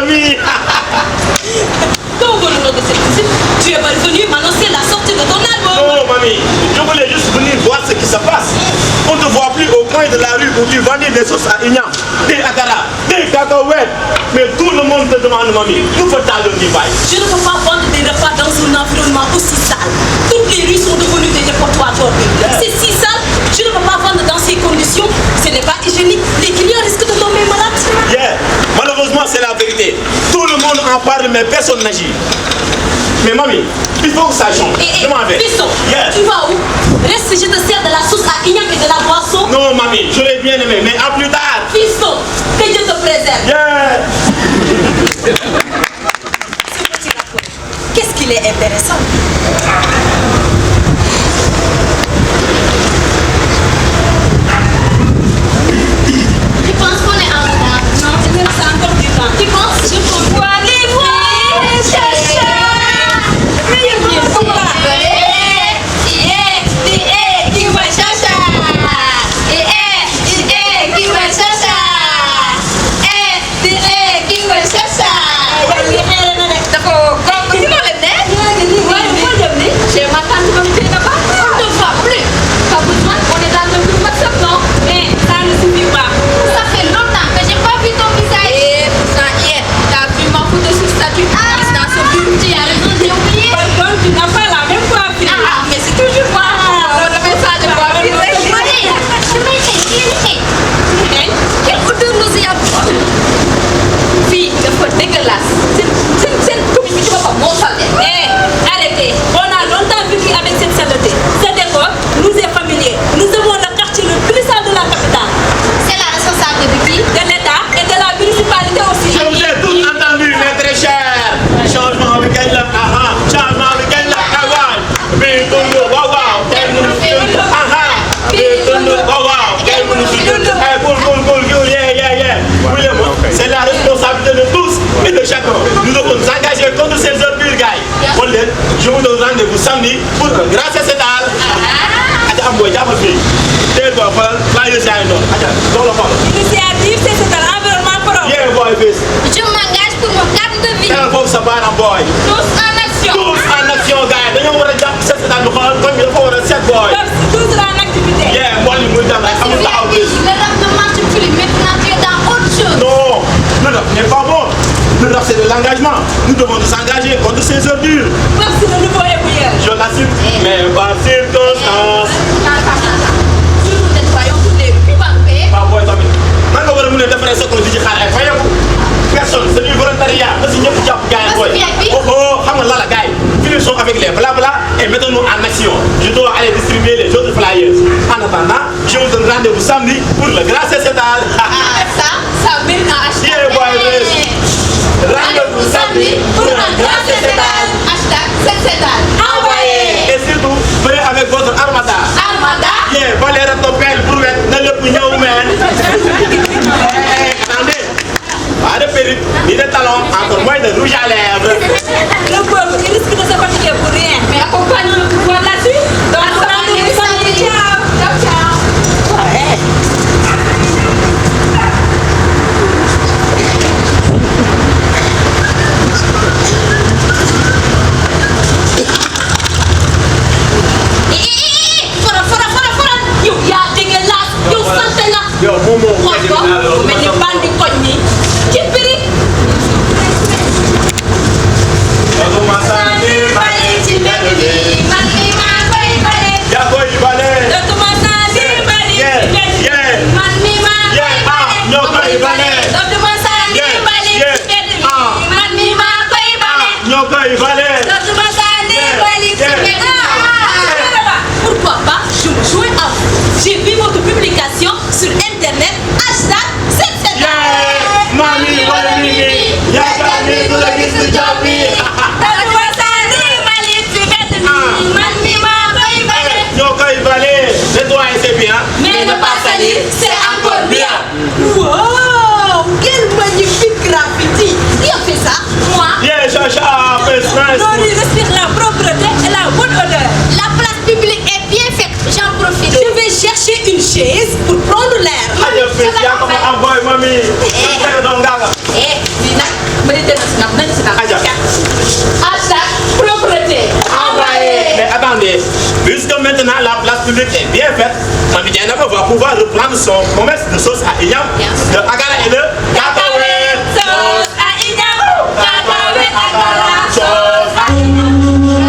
mamie. Quand vous le de cette visite, tu es venu m'annoncer la sortie de ton album. Non, mamie, je voulais juste venir voir ce qui se passe. On ne te voit plus au coin de la rue où tu vendais des sauces à Ignam, des akara, des cacahuètes. Mais tout le monde te demande, mamie, nous faut t'aller au Dubaï. Je ne peux pas vendre des repas dans un environnement aussi sale. Toutes les rues sont devenues des dépotoirs d'ordures. C'est si sale, je ne peux pas vendre dans ces conditions. Ce n'est pas hygiénique. Les clients risquent de tomber malades. Yeah. Malheureusement, c'est la vérité. Tout le monde en parle, mais personne n'agit. Mais mamie, il faut que ça change. Je m'en vais. Fiston, Yeah. tu vas où? Reste si je te sers de la sauce à Ignam et de la boisson. Non, mamie, j'aurais bien aimé, mais à plus tard. Fiston, que Dieu te préserve. Yeah. Ce petit rapport, qu'est-ce qu'il est intéressant. Tu penses qu'on est en retard? Non, c'est encore du temps. Tu penses? Je peux voir les voix. Chacha! Mais il y a bien pourquoi? Qui va chacha? Qui va chacha? Qui va chacha? Dafa gong ci ma leen ne? Chez ma tante comme tu n'as pas. On ne voit plus. Pas besoin, on est dans un groupe WhatsApp, non? Mais ça ne suffit pas. Ça fait longtemps que j'ai pas vu ton visage. Et pourtant hier, t'as vu ma photo sur statut. Dans ce but, tu as raison, j'ai oublié. Par contre, tu n'as pas la même coiffure. Ah, mais c'est toujours moi. On a fait ça de quoi? Quelle odeur nauséabonde. Fille, dafa dégueulasse. Seen commune bi ci boppam moo salte. Arrêtez. On a longtemps vécu avec cette saleté. Ce décor nous est familier. Nous avons le quartier le plus sale de la capitale. C'est la responsable de qui? De l'État et de la municipalité aussi. Je vous ai tout entendu, mes très chers. Changement avec elle, changement avec elle, mais tout le waouh, quel nous c'est la responsabilité de tous et de chacun. Nous devons nous engager contre ces ordures, gars. Je vous donne rendez-vous samedi pour que, grâce à cette halle, L'initiative, c'est cet environnement propre. Je m'engage pour mon cadre de vie. Tous Tous en action. en action, gars. Dañoo war a jàpp set setal bi xoolal comme dafa war a set boy. Toujours en activité. Yeah, moi li muy dem rek amul taxaw bi. Le rap ne marche plus. Maintenant, tu es dans autre chose. Non, le rap n'est pas bon. Le rap c'est de l'engagement. Nous devons nous engager contre ces ordures. Comme si le nouveau ébouilleur. Je l'assume, mais par circonstance. Si nous nettoyons toutes les rues, pas paix. Pas boy tamit. Man nga war a mën a defaree sa di ci xaar ay fayeku. Personne, c'est du volontariat. Na si ñëpp jàpp gars yi boy. Oh, xam nga la la gars yi. Finissons avec les blabla et mettons-nous en action. Je dois aller distribuer les autres flyers. En attendant, je vous donne rendez-vous samedi pour le grand sociétal. Ça mérite un hashtag. Yeah, boy, yes. Rendez-vous samedi pour un grand sociétal. Hashtag sociétal. Envoyé. Et surtout, venez avec votre armada. Armada. Yeah, Valérie Topel, Brouette, na lépp ñëw men. Attendez. Pas de perruque, ni de talons, encore moins de rouge à lèvres. Le peuple, il risque de se fatiguer pour rien. Mais accompagne le pouvoir là-dessus. Donc, rendez-vous samedi. Ciao. Ciao, ciao. Fora. Yow yaa dégueulasse. Yow salte nga. Yow Momo, Xool ko mu mel ni bandi koñ mi. Ci biri. yaa koy bale. Dootuma saa di bali. Yeah. Ñoo koy bale. Dootuma saa di bali. Man mi maa koy bale. Ñoo koy bale. Dootuma saa di bali. Pourquoi pas je me joins à vous. J'ai vu votre publication sur internet. Hashtag #7. Mami wala Mimi. Yaakaar ni du la gis du job bi. Dootuma saa di bali ci mbedd mi. Man mi maa koy bale. Ñoo koy bale. Nettoyer c'est bien. Mais ne pas salir, c'est encore bien. Wow, quel magnifique graffiti. Qui a fait ça? Moi. Yeah, Chacha, Prince. Nori respire la propreté et la bonne odeur. La place publique est bien faite. J'en profite. Je vais chercher une chaise pour prendre l'air. Aja Prince, yaa ko ma envoyé mami. Lii nag publique est bien faite, Mami Diana va pouvoir reprendre son commerce de sauce à Ignam, de Agara et de Cacahuète. Sauce à Ignam, cacahuète, Agara, sauce à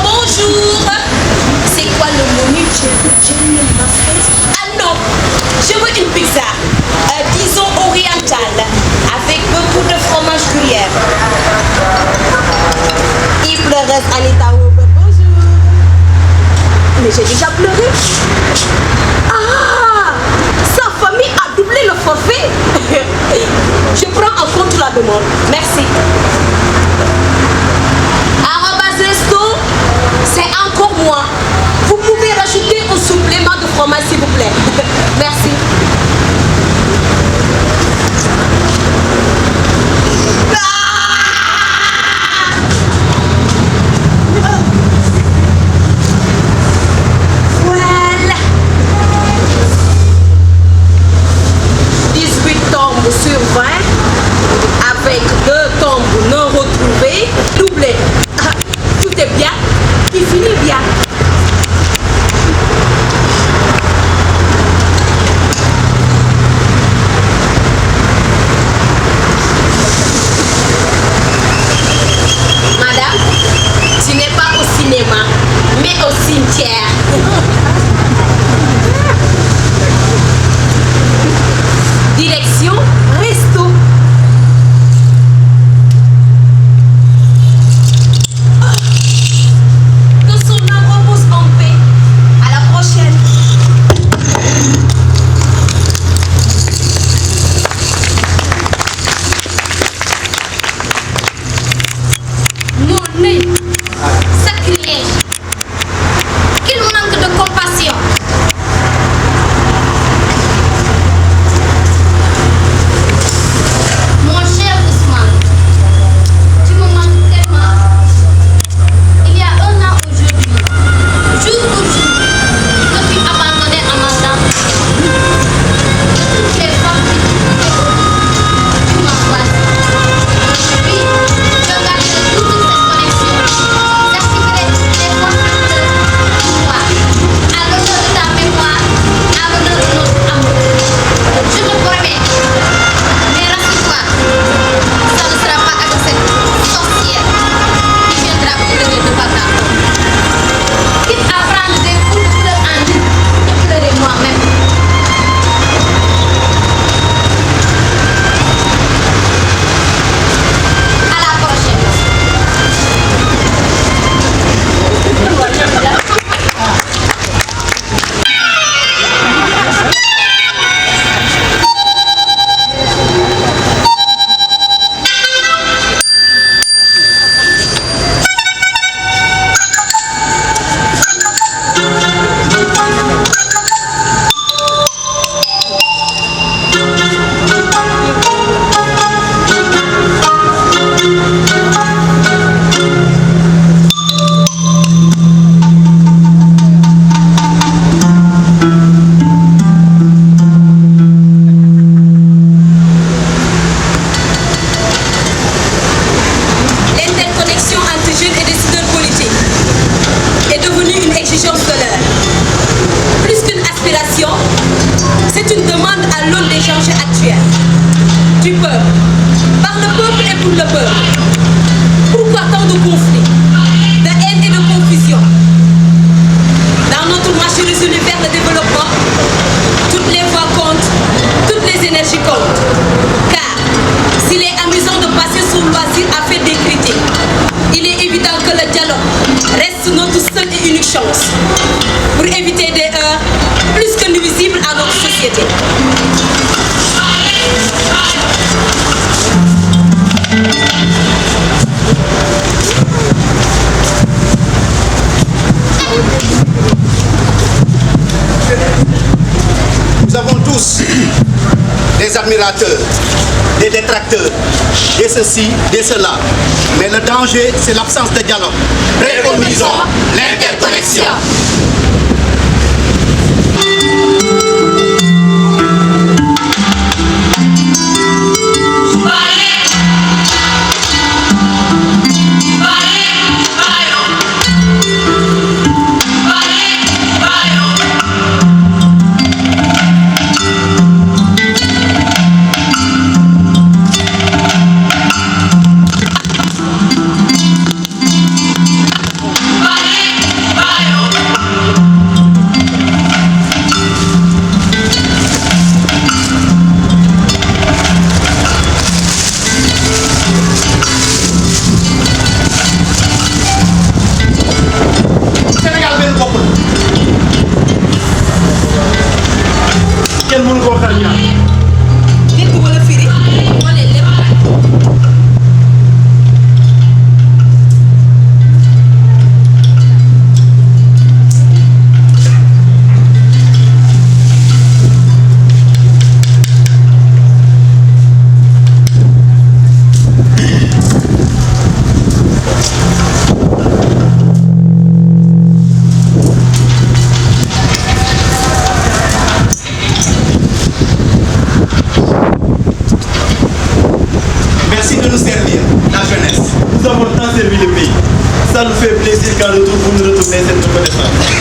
Bonjour. C'est quoi le mot Je veux une pizza, disons orientale, avec beaucoup de fromage gruyère. Il pleure Anita Weber, bonjour. Mais j'ai déjà pleuré. Ah, sa famille a doublé le forfait. Je prends en compte la demande. Merci. Arobase Resto, c'est encore moi. Vous pouvez rajouter un supplément de fromage s'il vous plaît. Merci. Voilà. 18 tombes sur 20 avec 2 tombes non retrouvées, doublées. Tout est bien, qui finit bien. Madame, tu n'es pas au cinéma, mais au cimetière. Direction Resto. Que son âme repose en paix. À la prochaine. Mon nez, sacrilège. Quel manque de compassion. Mon cher Ousmane, tu me manques tellement. Il y a 1 an aujourd'hui, jour pour jour, je suis abandonnée à ma dame. Toutes les femmes qui tu m'as choisi. Puis, je garderai toutes ces connexions. J'activerai les forces pour moi, à l'honneur de ta mémoire, à l'honneur de notre amour. Je te promets. Mais rassure-toi, ça ne sera pas avec cette sorcière qui viendra pleurer devant ta porte. Quitte à prendre des coups de pleurs en ligne et pleurer moi-même. À la prochaine. L'interconnexion entre jeunes et décideurs politiques est devenue une exigence de l'heure. Plus qu'une aspiration, c'est une demande à l'aune des enjeux actuels. Du peuple, par le peuple et pour le peuple. Pourquoi tant de conflits, de haine et de confusion? Dans notre marche résolue vers le développement, toutes les voix comptent, toutes les énergies comptent. Car s'il est amusant de passer son loisir à faire des critiques, il est évident que le dialogue reste notre seule et unique chance pour éviter des heurts plus que nuisibles à notre société. Nous avons tous des admirateurs, des détracteurs, des ceci, des cela. Mais le danger, c'est l'absence de dialogue. Préconisons l'interconnexion. Bye. qu'en retour, vous nous retournez cette reconnaissance.